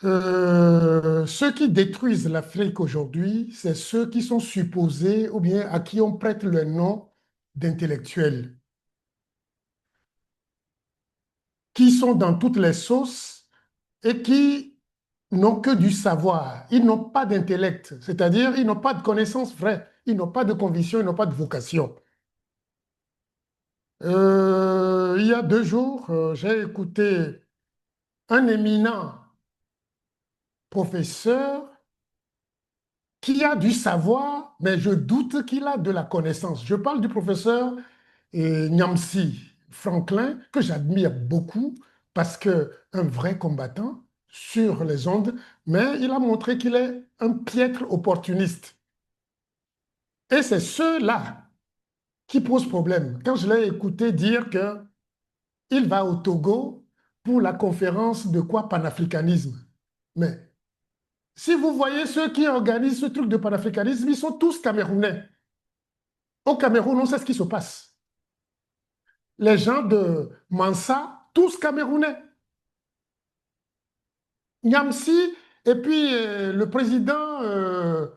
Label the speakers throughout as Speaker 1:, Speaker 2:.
Speaker 1: Ceux qui détruisent l'Afrique aujourd'hui, c'est ceux qui sont supposés ou bien à qui on prête le nom d'intellectuels, qui sont dans toutes les sauces et qui n'ont que du savoir. Ils n'ont pas d'intellect, c'est-à-dire ils n'ont pas de connaissances vraies, ils n'ont pas de conviction, ils n'ont pas de vocation. Il y a 2 jours, j'ai écouté un éminent professeur qui a du savoir, mais je doute qu'il a de la connaissance. Je parle du professeur Nyamsi Franklin, que j'admire beaucoup parce que un vrai combattant sur les ondes, mais il a montré qu'il est un piètre opportuniste. Et c'est ceux-là qui posent problème. Quand je l'ai écouté dire qu'il va au Togo pour la conférence de quoi panafricanisme. Mais si vous voyez ceux qui organisent ce truc de panafricanisme, ils sont tous camerounais. Au Cameroun, on sait ce qui se passe. Les gens de Mansa, tous camerounais. Niamsi, et puis le président euh,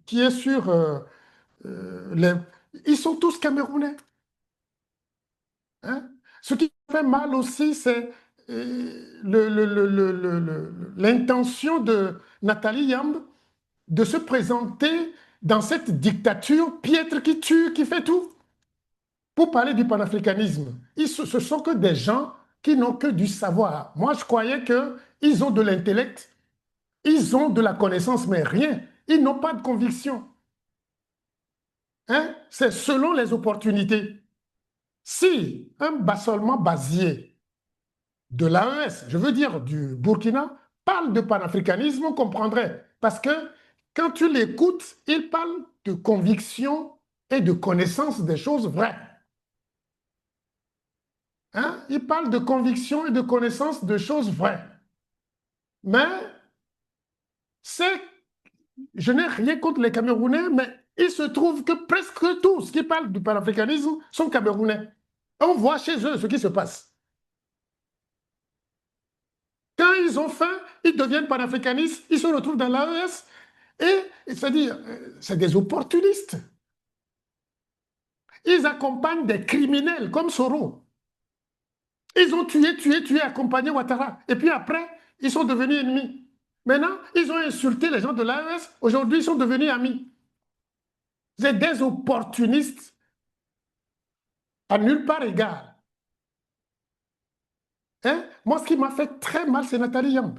Speaker 1: qui est sur les... Ils sont tous camerounais. Hein. Ce qui fait mal aussi, c'est l'intention de Nathalie Yamb de se présenter dans cette dictature piètre qui tue, qui fait tout. Pour parler du panafricanisme, ce sont que des gens qui n'ont que du savoir. Moi, je croyais qu'ils ont de l'intellect, ils ont de la connaissance, mais rien. Ils n'ont pas de conviction. Hein? C'est selon les opportunités. Si un bassolement basier de l'AES, je veux dire du Burkina, parle de panafricanisme, on comprendrait. Parce que quand tu l'écoutes, il parle de conviction et de connaissance des choses vraies. Hein? Il parle de conviction et de connaissance de choses vraies. Mais c'est, je n'ai rien contre les Camerounais, mais il se trouve que presque tous qui parlent du panafricanisme sont Camerounais. On voit chez eux ce qui se passe. Quand ils ont faim, ils deviennent panafricanistes, ils se retrouvent dans l'AES, et c'est-à-dire, c'est des opportunistes. Ils accompagnent des criminels comme Soro. Ils ont tué, accompagné Ouattara. Et puis après, ils sont devenus ennemis. Maintenant, ils ont insulté les gens de l'AES. Aujourd'hui, ils sont devenus amis. C'est des opportunistes à nulle part égale. Hein? Moi, ce qui m'a fait très mal, c'est Nathalie Yamb.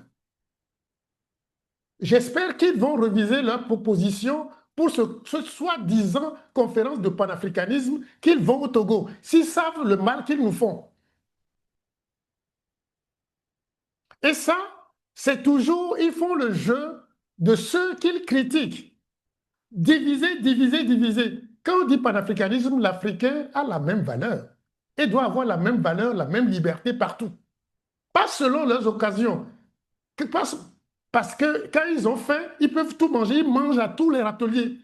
Speaker 1: J'espère qu'ils vont reviser leur proposition pour ce soi-disant conférence de panafricanisme qu'ils vont au Togo, s'ils savent le mal qu'ils nous font. Et ça, c'est toujours, ils font le jeu de ceux qu'ils critiquent. Diviser, diviser, diviser. Quand on dit panafricanisme, l'Africain a la même valeur et doit avoir la même valeur, la même liberté partout. Pas selon leurs occasions. Parce, parce que quand ils ont faim, ils peuvent tout manger, ils mangent à tous les râteliers.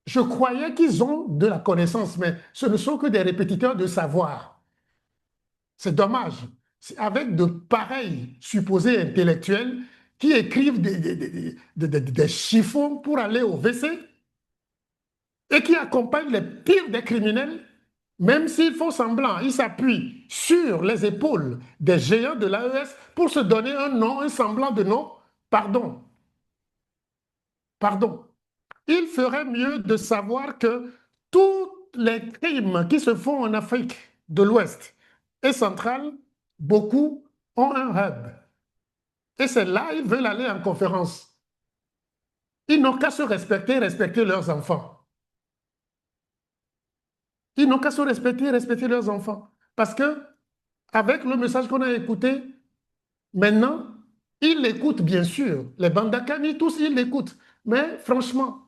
Speaker 1: Je croyais qu'ils ont de la connaissance, mais ce ne sont que des répétiteurs de savoir. C'est dommage. Avec de pareils supposés intellectuels qui écrivent des chiffons pour aller au WC et qui accompagnent les pires des criminels, même s'ils font semblant, ils s'appuient sur les épaules des géants de l'AES pour se donner un nom, un semblant de nom. Pardon, pardon. Il ferait mieux de savoir que tous les crimes qui se font en Afrique de l'Ouest et centrale, beaucoup ont un hub. Et c'est là qu'ils veulent aller en conférence. Ils n'ont qu'à se respecter, respecter leurs enfants. Ils n'ont qu'à se respecter, respecter leurs enfants. Parce que, avec le message qu'on a écouté, maintenant, ils l'écoutent bien sûr. Les Bandakani, tous, ils l'écoutent. Mais franchement,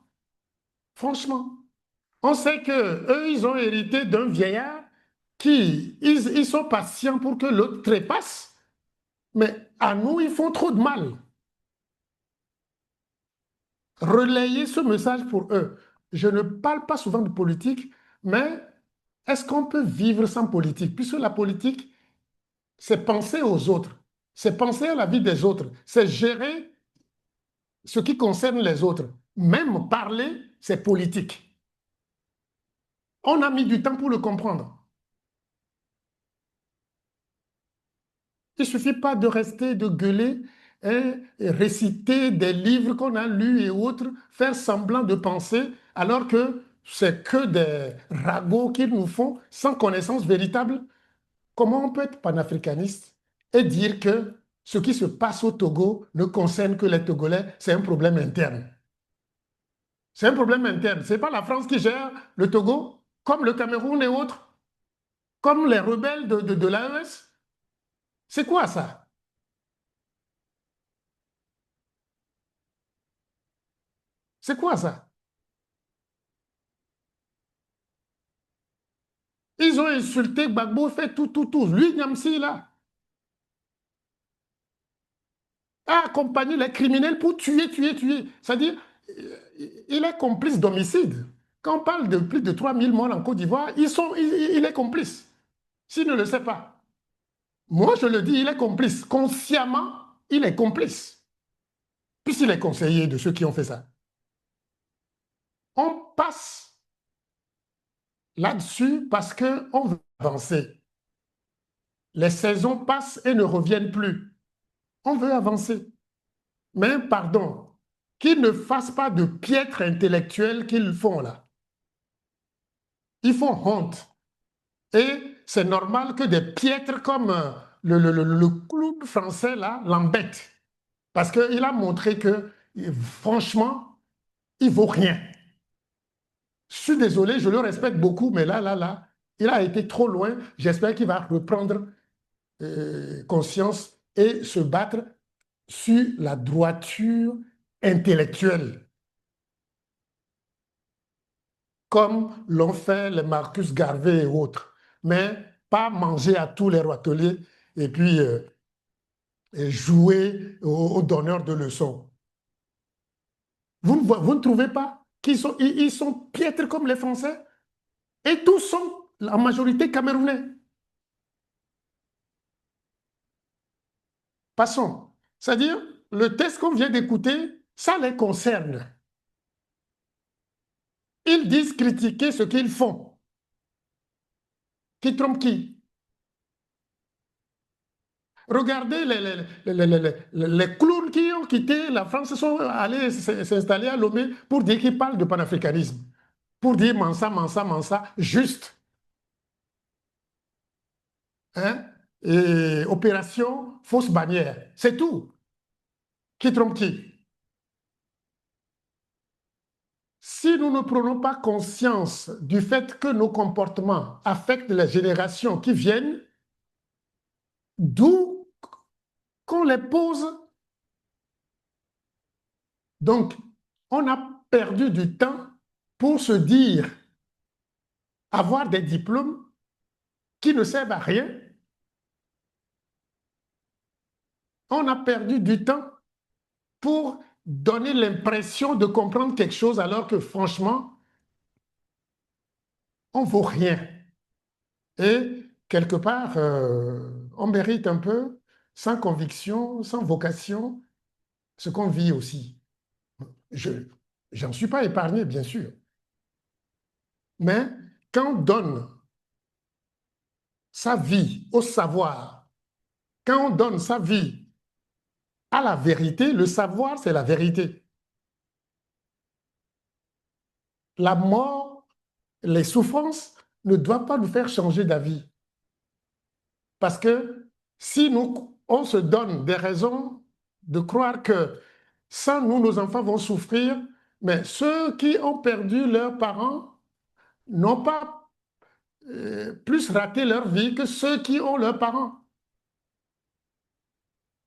Speaker 1: on sait que eux, ils ont hérité d'un vieillard ils sont patients pour que l'autre trépasse, mais à nous, ils font trop de mal. Relayer ce message pour eux. Je ne parle pas souvent de politique, mais est-ce qu'on peut vivre sans politique? Puisque la politique c'est penser aux autres, c'est penser à la vie des autres, c'est gérer ce qui concerne les autres. Même parler, c'est politique. On a mis du temps pour le comprendre. Il ne suffit pas de rester, de gueuler, hein, et réciter des livres qu'on a lus et autres, faire semblant de penser, alors que c'est que des ragots qu'ils nous font sans connaissance véritable. Comment on peut être panafricaniste et dire que ce qui se passe au Togo ne concerne que les Togolais, c'est un problème interne. C'est un problème interne. Ce n'est pas la France qui gère le Togo, comme le Cameroun et autres, comme les rebelles de l'AES. C'est quoi ça? C'est quoi ça? Ils ont insulté Gbagbo, fait tout, tout, tout. Lui, Niamsi, là, a accompagné les criminels pour tuer, tuer, tuer. C'est-à-dire, il est complice d'homicide. Quand on parle de plus de 3000 morts en Côte d'Ivoire, il est complice. S'il ne le sait pas. Moi, je le dis, il est complice. Consciemment, il est complice. Puisqu'il est conseiller de ceux qui ont fait ça. On passe là-dessus parce qu'on veut avancer. Les saisons passent et ne reviennent plus. On veut avancer. Mais pardon, qu'ils ne fassent pas de piètre intellectuel qu'ils font là. Ils font honte. Et c'est normal que des piètres comme le clown français là l'embêtent. Parce qu'il a montré que, franchement, il ne vaut rien. Je suis désolé, je le respecte beaucoup, mais là, il a été trop loin. J'espère qu'il va reprendre conscience et se battre sur la droiture intellectuelle, comme l'ont fait les Marcus Garvey et autres, mais pas manger à tous les râteliers et puis et jouer aux donneurs de leçons. Vous ne trouvez pas qu'ils sont piètres comme les Français? Et tous sont en majorité camerounais. Passons. C'est-à-dire, le test qu'on vient d'écouter, ça les concerne. Ils disent critiquer ce qu'ils font. Qui trompe qui? Regardez les clowns qui ont quitté la France, sont allés s'installer à Lomé pour dire qu'ils parlent de panafricanisme. Pour dire Mansa, Mansa, Mansa, juste. Hein? Et opération fausse bannière. C'est tout. Qui trompe qui? Si nous ne prenons pas conscience du fait que nos comportements affectent les générations qui viennent, d'où qu'on les pose. Donc, on a perdu du temps pour se dire avoir des diplômes qui ne servent à rien. On a perdu du temps pour donner l'impression de comprendre quelque chose alors que franchement, on ne vaut rien. Et quelque part, on mérite un peu, sans conviction, sans vocation, ce qu'on vit aussi. J'en suis pas épargné, bien sûr. Mais quand on donne sa vie au savoir, quand on donne sa vie à la vérité, le savoir, c'est la vérité. La mort, les souffrances ne doivent pas nous faire changer d'avis. Parce que si on se donne des raisons de croire que sans nous, nos enfants vont souffrir, mais ceux qui ont perdu leurs parents n'ont pas plus raté leur vie que ceux qui ont leurs parents.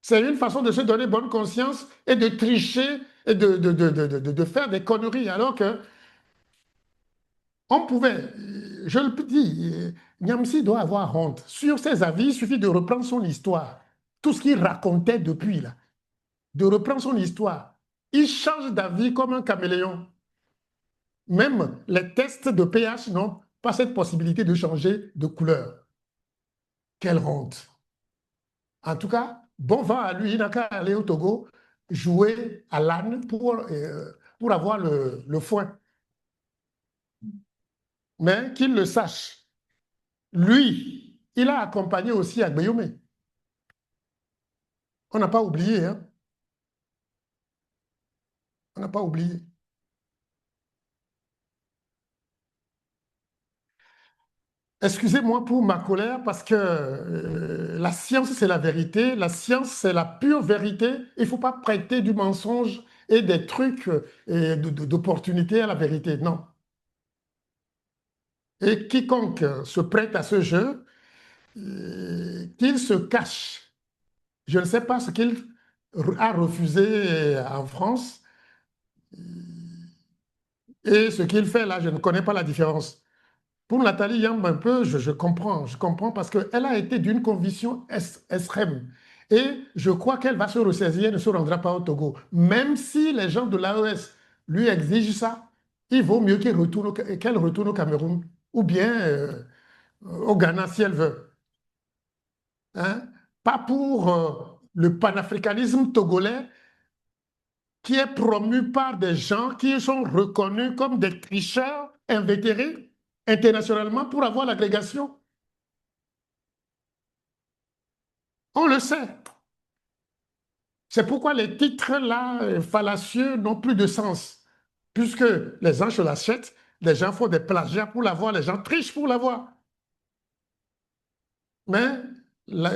Speaker 1: C'est une façon de se donner bonne conscience et de tricher et de faire des conneries, alors que on pouvait, je le dis, Niamsi doit avoir honte. Sur ses avis, il suffit de reprendre son histoire. Tout ce qu'il racontait depuis là, de reprendre son histoire. Il change d'avis comme un caméléon. Même les tests de pH n'ont pas cette possibilité de changer de couleur. Quelle honte! En tout cas, bon vent à lui, il n'a qu'à aller au Togo jouer à l'âne pour avoir le foin. Mais qu'il le sache, lui, il a accompagné aussi Agbeyome. On n'a pas oublié, hein? On n'a pas oublié. Excusez-moi pour ma colère parce que la science, c'est la vérité. La science, c'est la pure vérité. Il ne faut pas prêter du mensonge et des trucs d'opportunité à la vérité. Non. Et quiconque se prête à ce jeu, qu'il se cache. Je ne sais pas ce qu'il a refusé en France et ce qu'il fait là, je ne connais pas la différence. Pour Nathalie Yamb, un peu, je comprends parce qu'elle a été d'une conviction extrême. Et je crois qu'elle va se ressaisir, elle ne se rendra pas au Togo. Même si les gens de l'AES lui exigent ça, il vaut mieux qu'elle retourne au Cameroun ou bien au Ghana si elle veut. Hein. Pas pour le panafricanisme togolais qui est promu par des gens qui sont reconnus comme des tricheurs invétérés internationalement pour avoir l'agrégation. On le sait. C'est pourquoi les titres là, fallacieux, n'ont plus de sens. Puisque les gens se l'achètent, les gens font des plagiats pour l'avoir, les gens trichent pour l'avoir. Mais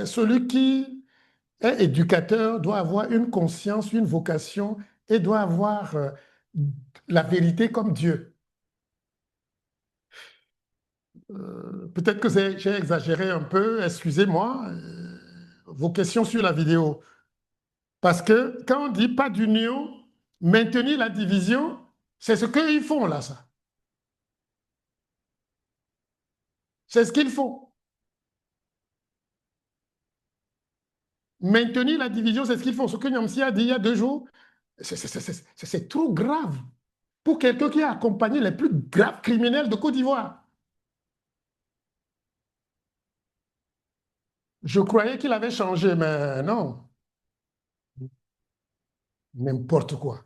Speaker 1: celui qui est éducateur doit avoir une conscience, une vocation et doit avoir la vérité comme Dieu. Peut-être que j'ai exagéré un peu, excusez-moi, vos questions sur la vidéo. Parce que quand on dit pas d'union, maintenir la division, c'est ce qu'ils font là, ça. C'est ce qu'ils font. Maintenir la division, c'est ce qu'ils font. Ce que Niamsi a dit il y a 2 jours, c'est trop grave pour quelqu'un qui a accompagné les plus graves criminels de Côte d'Ivoire. Je croyais qu'il avait changé, mais non, n'importe quoi.